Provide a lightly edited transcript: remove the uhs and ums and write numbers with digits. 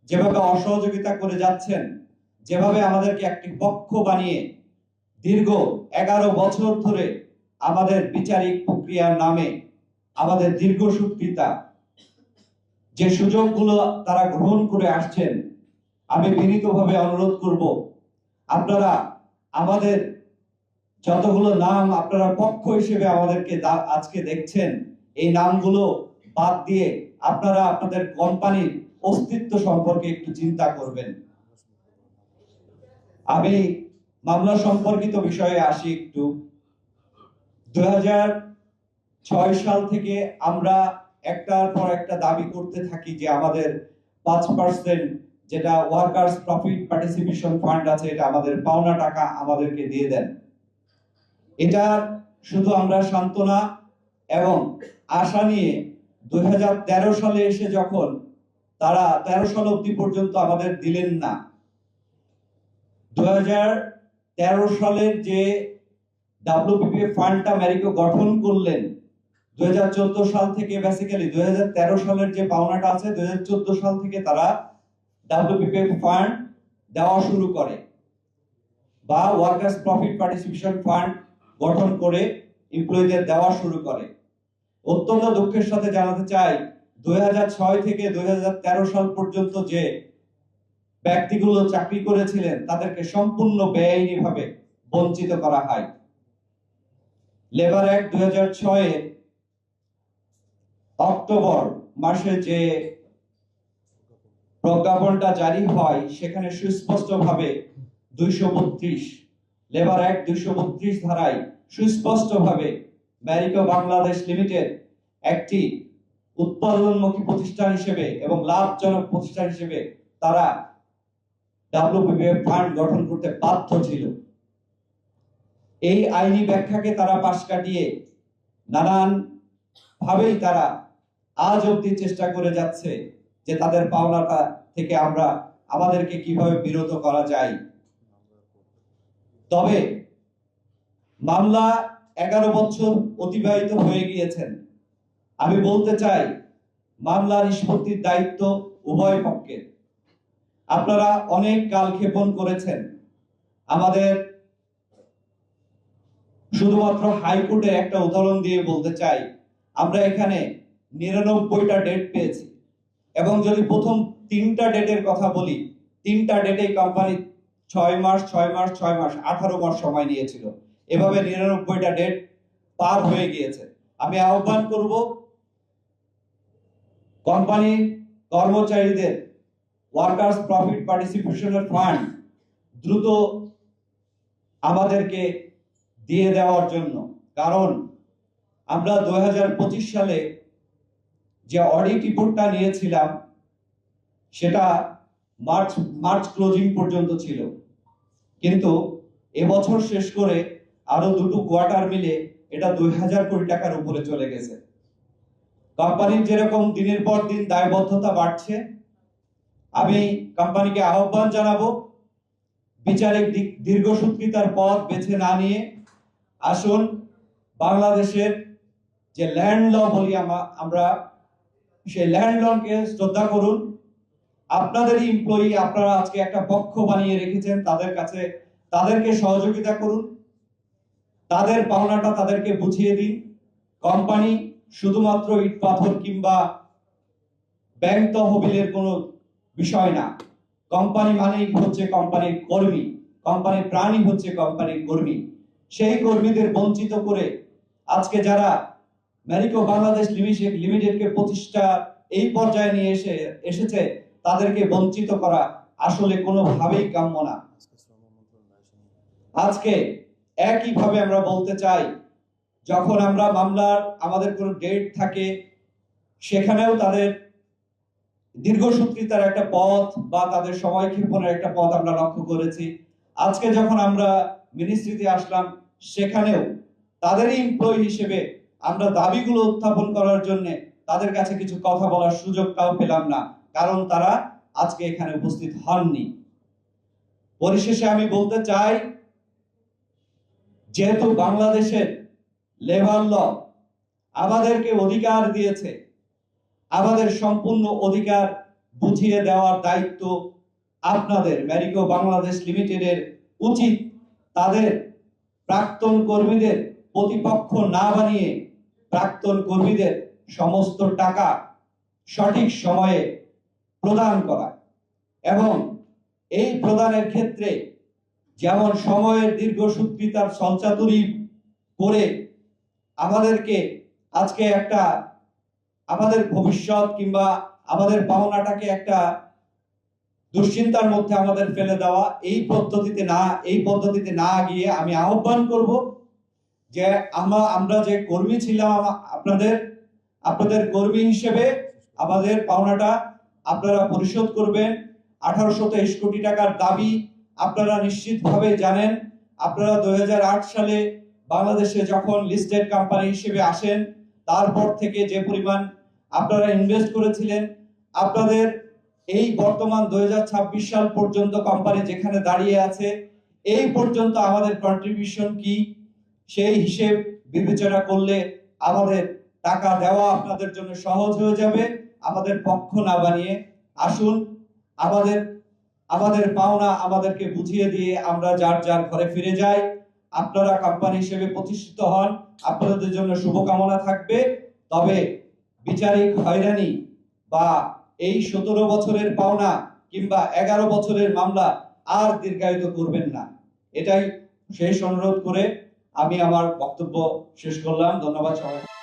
যেভাবে অসহযোগিতা করে যাচ্ছেন, যেভাবে আমাদেরকে একটি পক্ষ বানিয়ে দীর্ঘ 11 বছর ধরে আমাদের বিচারিক প্রক্রিয়ার নামে আমাদের দীর্ঘসূত্রিতা যে সুযোগগুলো তারা গ্রহণ করে আসছেন, আমি বিনীতভাবে অনুরোধ করব আপনারা আমাদের যতগুলো নাম আপনারা পক্ষ হিসেবে আমাদেরকে আজকে দেখছেন, এই নামগুলো বাদ দিয়ে আপনারা আপনাদের কোম্পানির অস্তিত্ব সম্পর্কে একটু চিন্তা করবেন। আমি মামলা সম্পর্কিত বিষয়ে আসি একটু। 2006 সাল থেকে আমরা একটার পর একটা দাবি করতে থাকি যে আমাদের 5% যেটা ওয়ার্কার্স প্রফিট পার্টিসিপেশন ফান্ড আছে, এটা আমাদের পাওনা টাকা আমাদেরকে দিয়ে দেন। এটা শুধু আমরা সান্ত্বনা এবং আশা নিয়ে 2013 সালে এসে যখন তারা 13 সাল অবধি পর্যন্ত আমাদের দিলেন না, 2013 সালের যে ডাব্লিউপিপিএ ফান্ডটা ম্যারিকো গঠন করলেন, 2014 সাল থেকে বেসিক্যালি 2013 সালের যে পাওনাটা আছে 2014 সাল থেকে তারা ডাব্লিউপিপিএ ফান্ড দেওয়া শুরু করে বা ওয়ার্কার্স প্রফিট পার্টিসিপেশন ফান্ড গঠন করে এমপ্লয়ীদের দেওয়া শুরু করে। অত্যন্ত দুঃখের সাথে জানাতে চাই 2006 থেকে 2013 সাল পর্যন্ত যে ব্যক্তিগুলো চাকরি করেছিলেন তাদেরকে সম্পূর্ণ বেআইনিভাবে বঞ্চিত করা হয়। লেবার অ্যাক্ট 2006 এর অক্টোবর মাসে যে প্রজ্ঞাপনটা জারি হয় সেখানে সুস্পষ্টভাবে 232 লেবার অ্যাক্ট 232 ধারায় সুস্পষ্টভাবে ম্যারিকো বাংলাদেশ লিমিটেড একটি উৎপাদনমুখী প্রতিষ্ঠান হিসেবে এবং লাভজনক প্রতিষ্ঠান হিসেবে তারা ডাব্লিউপিপিএ ফান্ড গঠন করতে বাধ্য ছিল। এই আইনি ব্যাখ্যাকে তারা পাশ কাটিয়ে নানান ভাবেই তারা আজ অবধি চেষ্টা করে যাচ্ছে যে তাদের পাওনাটা থেকে আমাদেরকে কিভাবে বিরত করা যায়। তবে মামলা 11 বছর অতিবাহিত হয়ে গিয়েছেন। আমি বলতে চাই মামলা নিষ্পত্তির দায়িত্ব উভয় পক্ষের। আপনারা অনেক কালক্ষেপণ করেছেন। আমাদের শুধুমাত্র হাইকোর্টের একটা উদাহরণ দিয়ে বলতে চাই, আমরা এখানে 99টা ডেট পেয়েছি এবং যদি প্রথম 3টা ডেটের কথা বলি, 3টা ডেটে কোম্পানি 6 মাস 18 মাস সময় নিয়েছিল। এভাবে 99টা ডেট পার হয়ে গিয়েছে। আমি আহ্বান করব কোম্পানির কর্মচারীদের ওয়ার্কার্স প্রফিট পার্টিসিপেশনের ফান্ড দ্রুত আমাদেরকে দিয়ে দেওয়ার জন্য। কারণ আমরা 2025 সালে যে অডিট রিপোর্টটা নিয়েছিলাম সেটা মার্চ ক্লোজিং পর্যন্ত ছিল, কিন্তু এবছর শেষ করে আরো 2টো কোয়ার্টার মিলে এটা 2000 কোটি টাকার উপরে চলে গেছে। কোম্পানির যেরকম দিনের পর দিন দায়বদ্ধতা বাড়ছে, আমি কোম্পানিকে আহ্বান জানাবো বিচারিক দীর্ঘসূত্রিতার পথ বেছে না নিয়ে আসুন বাংলাদেশের যে ল্যান্ড ল বলি আমরা, সেই ল্যান্ড লকে শ্রদ্ধা করুন। আপনাদেরই এমপ্লয়ি, আপনারা আজকে একটা পক্ষ বানিয়ে রেখেছেন, তাদেরকে সহযোগিতা করুন, তাদের পাওনাটা তাদেরকে বুঝিয়ে দিন। কোম্পানি শুধুমাত্র ইট পাথর কিংবা ব্যাংক তহবিলের কোনো বিষয় না। কোম্পানি মানেই হচ্ছে কোম্পানির কর্মী, কোম্পানির প্রাণী হচ্ছে কোম্পানির কর্মী। সেই কর্মীদের বঞ্চিত করে আজকে যারা ম্যারিকো বাংলাদেশ লিমিটেডকে প্রতিষ্ঠা এই পর্যায়ে নিয়ে এসেছে তাদেরকে বঞ্চিত করা আসলে কোনোভাবেই কাম্য না। আজকে একইভাবে আমরা বলতে চাই, যখন আমরা মামলার আমাদের কোনো ডেট থাকে সেখানেও তাদের দীর্ঘসূত্রিতার একটা পথ বা তাদের সময়ক্ষেপণের একটা পথ আমরা লক্ষ্য করেছি। আজকে যখন আমরা মিনিস্ট্রিতে আসলাম সেখানেও তাদেরই এমপ্লয়ি হিসেবে আমরা দাবিগুলো উত্থাপন করার জন্য তাদের কাছে কিছু কথা বলার সুযোগটাও পেলাম না, কারণ তারা আজকে এখানে উপস্থিত হননি। পরিশেষে আমি বলতে চাই, যেহেতু বাংলাদেশের লেবার ল আমাদেরকে অধিকার দিয়েছে, আমাদের সম্পূর্ণ অধিকার বুঝিয়ে দেওয়ার দায়িত্ব আপনাদের। ম্যারিকো বাংলাদেশ লিমিটেডের উচিত তাদের প্রাক্তন কর্মীদের প্রতিপক্ষ না বানিয়ে প্রাক্তন কর্মীদের সমস্ত টাকা সঠিক সময়ে প্রদান করা, এবং এই প্রদানের ক্ষেত্রে যেমন সময়ের দীর্ঘসূত্রিতার ছলচাতুরি করে আমাদেরকে আজকে একটা আমাদের ভবিষ্যৎ কিংবা আমাদের পাওনাটাকে একটা দুশ্চিন্তার মধ্যে আমাদের ফেলে দেওয়া, এই পদ্ধতিতে না গিয়ে আমি আহ্বান করব যে আমরা যে কর্মী ছিলাম, আপনাদের কর্মী হিসেবে আমাদের পাওনাটা আপনারা পরিশোধ করবেন। 1823 কোটি টাকার দাবি আপনারা নিশ্চিতভাবে জানেন। আপনারা 2008 সালে বাংলাদেশে যখন লিস্টেড কোম্পানি হিসেবে আসেন, তারপর থেকে যে পরিমাণ আপনারা ইনভেস্ট করেছিলেন, আপনাদের এই বর্তমান 2026 সাল পর্যন্ত কোম্পানি যেখানে দাঁড়িয়ে আছে, এই পর্যন্ত আমাদের কন্ট্রিবিউশন কি, সেই হিসেব বিবেচনা করলে আমাদের টাকা দেওয়া আপনাদের জন্য সহজ হয়ে যাবে। আমাদের পক্ষ না বানিয়ে আসুন, আমাদের পাওনা আমাদেরকে বুঝিয়ে দিয়ে আমরা যার ঘরে ফিরে যাই। আপনারা কোম্পানি হিসেবে প্রতিষ্ঠিত হন, আপনাদের জন্য শুভকামনা থাকবে। তবে বিচারিক হয়রানি বা এই 17 বছরের পাওনা কিংবা 11 বছরের মামলা আর দীর্ঘায়িত করবেন না, এটাই শেষ অনুরোধ করে আমি আমার বক্তব্য শেষ করলাম। ধন্যবাদ সবাই।